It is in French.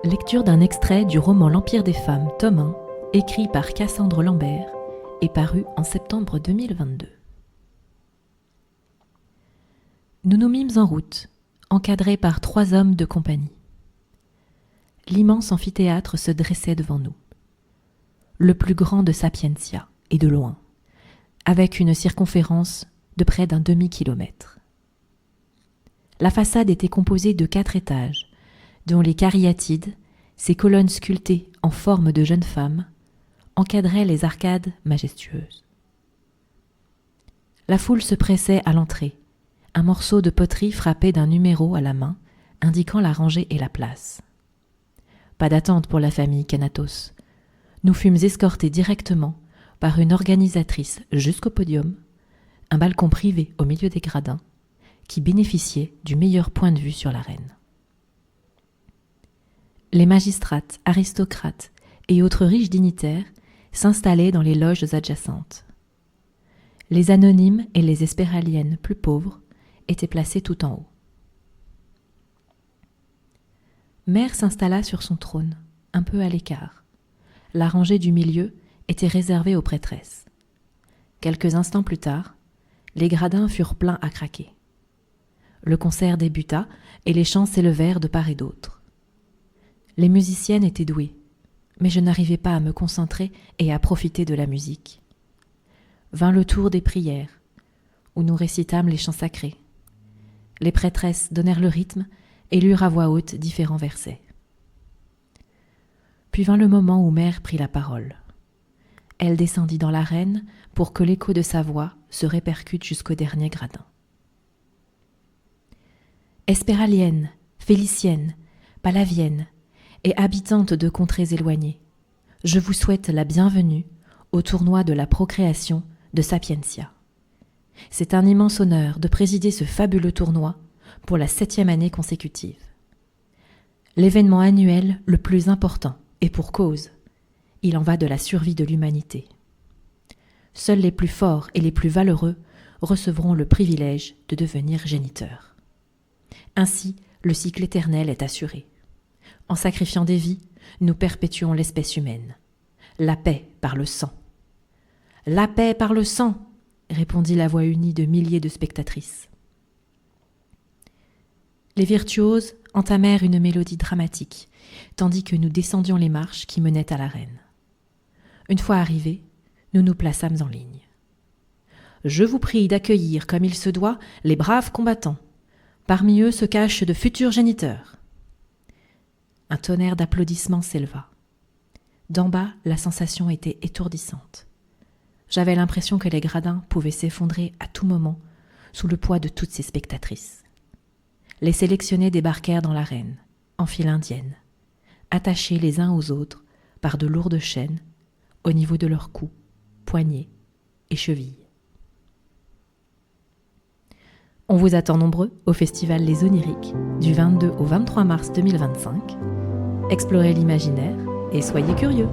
Lecture d'un extrait du roman L'Empire des femmes, tome 1, écrit par Cassandre Lambert et paru en septembre 2022. Nous nous mîmes en route, encadrés par 3 hommes de compagnie. L'immense amphithéâtre se dressait devant nous, le plus grand de Sapientia, et de loin, avec une circonférence de près d'un demi-kilomètre. La façade était composée de 4 étages, dont les cariatides, ces colonnes sculptées en forme de jeunes femmes, encadraient les arcades majestueuses. La foule se pressait à l'entrée, un morceau de poterie frappé d'un numéro à la main, indiquant la rangée et la place. Pas d'attente pour la famille Canatos. Nous fûmes escortés directement par une organisatrice jusqu'au podium, un balcon privé au milieu des gradins, qui bénéficiait du meilleur point de vue sur la reine. Les magistrates, aristocrates et autres riches dignitaires s'installaient dans les loges adjacentes. Les anonymes et les espéraliennes plus pauvres étaient placés tout en haut. Mère s'installa sur son trône, un peu à l'écart. La rangée du milieu était réservée aux prêtresses. Quelques instants plus tard, les gradins furent pleins à craquer. Le concert débuta et les chants s'élevèrent de part et d'autre. Les musiciennes étaient douées, mais je n'arrivais pas à me concentrer et à profiter de la musique. Vint le tour des prières, où nous récitâmes les chants sacrés. Les prêtresses donnèrent le rythme et lurent à voix haute différents versets. Puis vint le moment où Mère prit la parole. Elle descendit dans l'arène pour que l'écho de sa voix se répercute jusqu'au dernier gradin. Espéralienne, Félicienne, Palavienne et habitantes de contrées éloignées, je vous souhaite la bienvenue au tournoi de la procréation de Sapientia. C'est un immense honneur de présider ce fabuleux tournoi pour la 7e année consécutive. L'événement annuel le plus important, et pour cause, il en va de la survie de l'humanité. Seuls les plus forts et les plus valeureux recevront le privilège de devenir géniteurs. Ainsi, le cycle éternel est assuré. En sacrifiant des vies, nous perpétuons l'espèce humaine. La paix par le sang. « La paix par le sang !» répondit la voix unie de milliers de spectatrices. Les virtuoses entamèrent une mélodie dramatique, tandis que nous descendions les marches qui menaient à l'arène. Une fois arrivés, nous nous plaçâmes en ligne. « Je vous prie d'accueillir comme il se doit les braves combattants. Parmi eux se cachent de futurs géniteurs. » Un tonnerre d'applaudissements s'éleva. D'en bas, la sensation était étourdissante. J'avais l'impression que les gradins pouvaient s'effondrer à tout moment sous le poids de toutes ces spectatrices. Les sélectionnés débarquèrent dans l'arène, en file indienne, attachés les uns aux autres par de lourdes chaînes au niveau de leurs cous, poignets et chevilles. On vous attend nombreux au festival Les Oniriques du 22 au 23 mars 2025. Explorez l'imaginaire et soyez curieux.